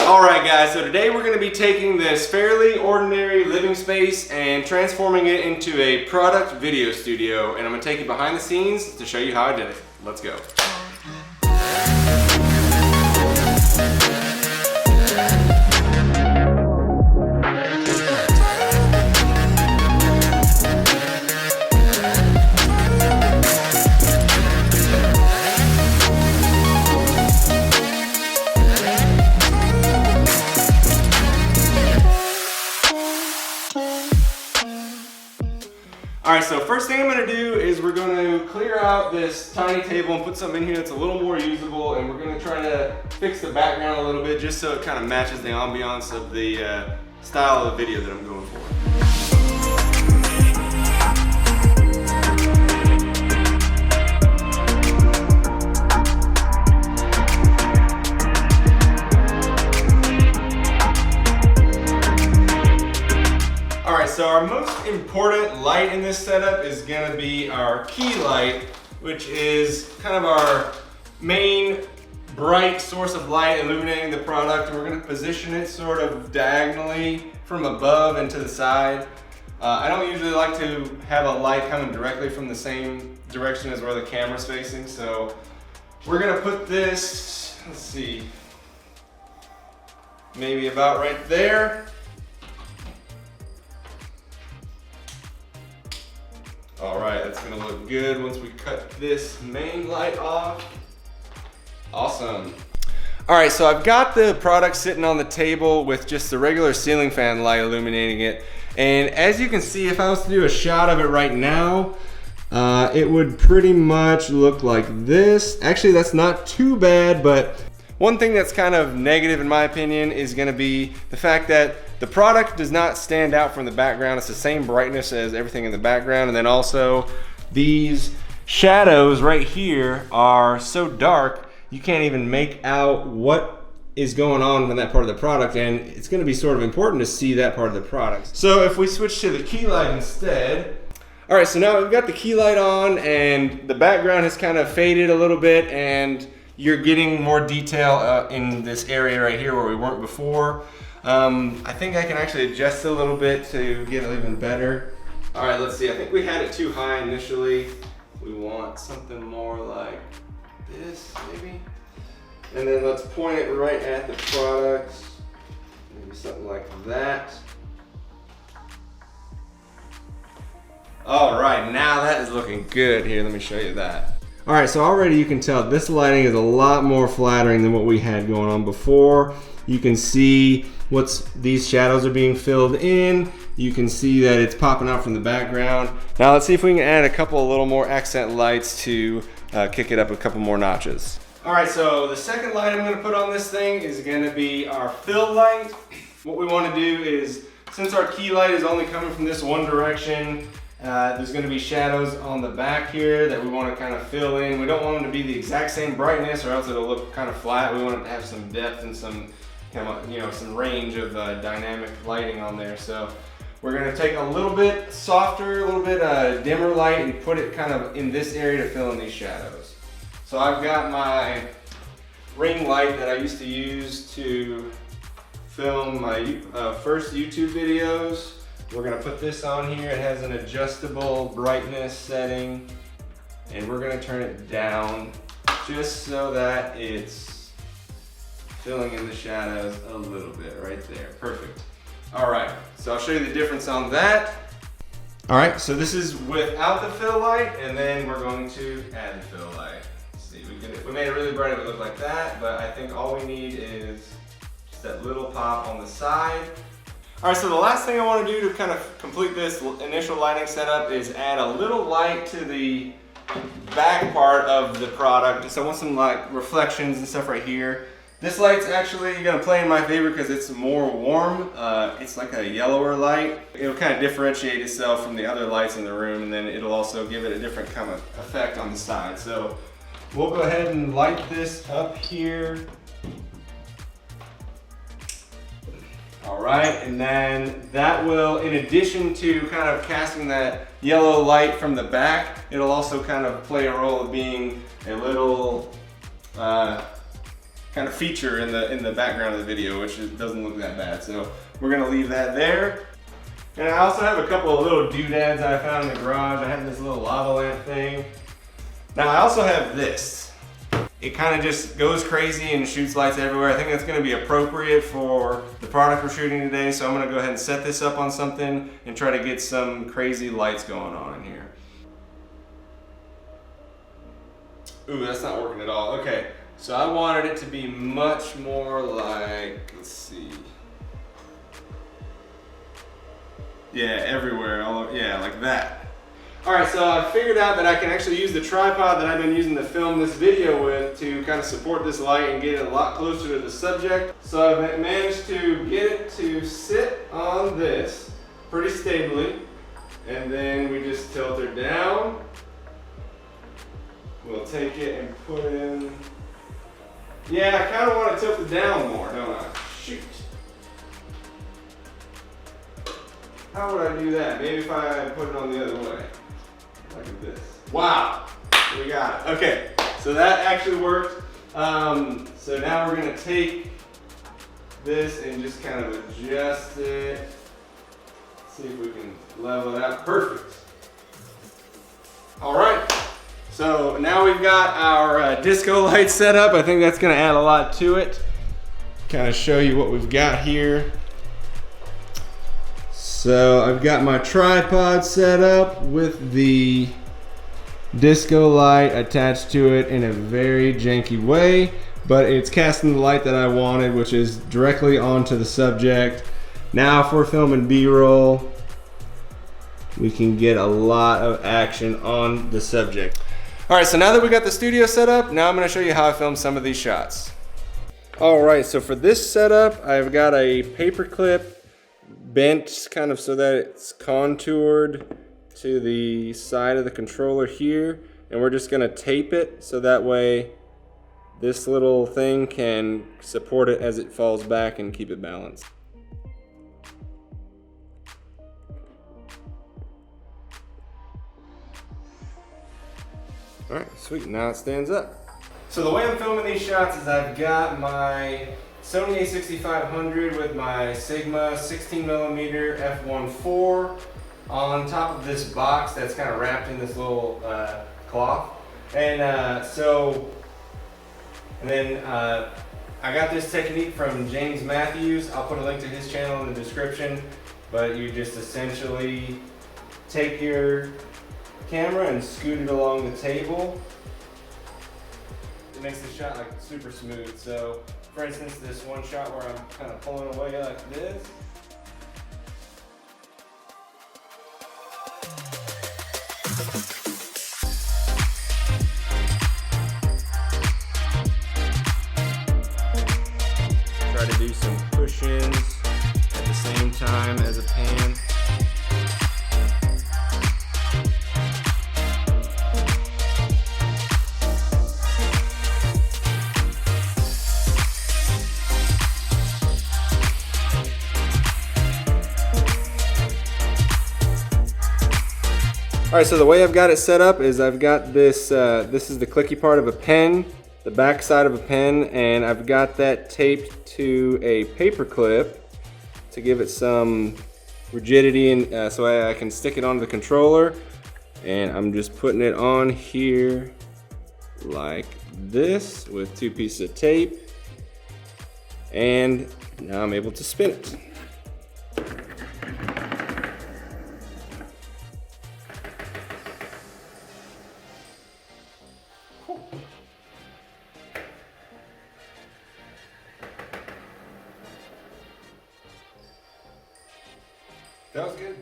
Alright guys, so today we're going to be taking this fairly ordinary living space and transforming it into a product video studio, and I'm going to take you behind the scenes to show you how I did it. Let's go. Alright, so first thing I'm going to do is we're going to clear out this tiny table and put something in here that's a little more usable, and we're going to try to fix the background a little bit just so it kind of matches the ambiance of the style of the video that I'm going for. So our most important light in this setup is going to be our key light, which is kind of our main bright source of light illuminating the product. And we're going to position it sort of diagonally from above and to the side. I don't usually like to have a light coming directly from the same direction as where the camera's facing. So we're going to put this, let's see, maybe about right there. All right, that's gonna look good once we cut this main light off. Awesome. All right, so I've got the product sitting on the table with just the regular ceiling fan light illuminating it. And as you can see, if I was to do a shot of it right now, it would pretty much look like this. Actually, that's not too bad, but one thing that's kind of negative in my opinion is gonna be the fact that the product does not stand out from the background. It's the same brightness as everything in the background. And then also these shadows right here are so dark, you can't even make out what is going on in that part of the product. And it's gonna be sort of important to see that part of the product. So if we switch to the key light instead. All right, so now we've got the key light on and the background has kind of faded a little bit, and you're getting more detail in this area right here where we weren't before. I think I can actually adjust it a little bit to get it even better. All right, let's see. I think we had it too high initially. We want something more like this, maybe. And then let's point it right at the product. Maybe something like that. All right, now that is looking good. Here, let me show you that. All right, so already you can tell this lighting is a lot more flattering than what we had going on before. You can see these shadows are being filled in. You can see that it's popping out from the background. Now let's see if we can add a couple little more accent lights to kick it up a couple more notches. All right, so the second light I'm gonna put on this thing is gonna be our fill light. What we wanna do is, since our key light is only coming from this one direction, there's going to be shadows on the back here that we want to kind of fill in. We don't want them to be the exact same brightness or else it'll look kind of flat. We want it to have some depth and some, some range of dynamic lighting on there. So we're going to take a little bit softer, a little bit dimmer light and put it kind of in this area to fill in these shadows. So I've got my ring light that I used to use to film my first YouTube videos. We're gonna put this on here. It has an adjustable brightness setting, and we're gonna turn it down just so that it's filling in the shadows a little bit right there. Perfect. All right, so I'll show you the difference on that. All right, so this is without the fill light, and then we're going to add the fill light. Let's see, we made it really bright, it would look like that, but I think all we need is just that little pop on the side. All right, so the last thing I want to do to kind of complete this initial lighting setup is add a little light to the back part of the product. So I want some like reflections and stuff right here. This light's actually gonna play in my favor because it's more warm. It's like a yellower light. It'll kind of differentiate itself from the other lights in the room, and then it'll also give it a different kind of effect on the side. So we'll go ahead and light this up here. All right, and then that will, in addition to kind of casting that yellow light from the back, it'll also kind of play a role of being a little kind kind of feature in the background of the video, which doesn't look that bad. So we're gonna leave that there. And I also have a couple of little doodads I found in the garage. I have this little lava lamp thing. Now I also have this. It kind of just goes crazy and shoots lights everywhere. I think that's gonna be appropriate for the product we're shooting today. So I'm gonna go ahead and set this up on something and try to get some crazy lights going on in here. Ooh, that's not working at all. Okay, so I wanted it to be much more like, let's see. Yeah, everywhere, yeah, like that. All right, so I figured out that I can actually use the tripod that I've been using to film this video with to kind of support this light and get it a lot closer to the subject. So I've managed to get it to sit on this pretty stably, and then we just tilt her down. We'll take it and put in. Yeah, I kind of want to tilt it down more, don't I? Shoot. How would I do that? Maybe if I put it on the other way. Like this. Wow, we got it. Okay, so that actually worked. So now we're gonna take this and just kind of adjust it. See if we can level it out. Perfect. All right, so now we've got our disco light set up. I think that's gonna add a lot to it. Kind of show you what we've got here. So I've got my tripod set up with the disco light attached to it in a very janky way, but it's casting the light that I wanted, which is directly onto the subject. Now if we're filming B-roll, we can get a lot of action on the subject. All right, so now that we got the studio set up, now I'm gonna show you how I film some of these shots. All right, so for this setup, I've got a paper clip bent kind of so that it's contoured to the side of the controller here, and we're just gonna tape it so that way this little thing can support it as it falls back and keep it balanced. All right, sweet, now it stands up. So the way I'm filming these shots is I've got my Sony a6500 with my Sigma 16mm f1.4 on top of this box that's kind of wrapped in this little cloth. And then I got this technique from James Matthews. I'll put a link to his channel in the description, but you just essentially take your camera and scoot it along the table. It makes the shot like super smooth. So for instance, this one shot where I'm kind of pulling away like this. Try to do some push-ins at the same time as a pan. All right, so the way I've got it set up is I've got this, this is the clicky part of a pen, the back side of a pen, and I've got that taped to a paper clip to give it some rigidity and so I can stick it onto the controller. And I'm just putting it on here like this with 2 pieces of tape. And now I'm able to spin it. That was good.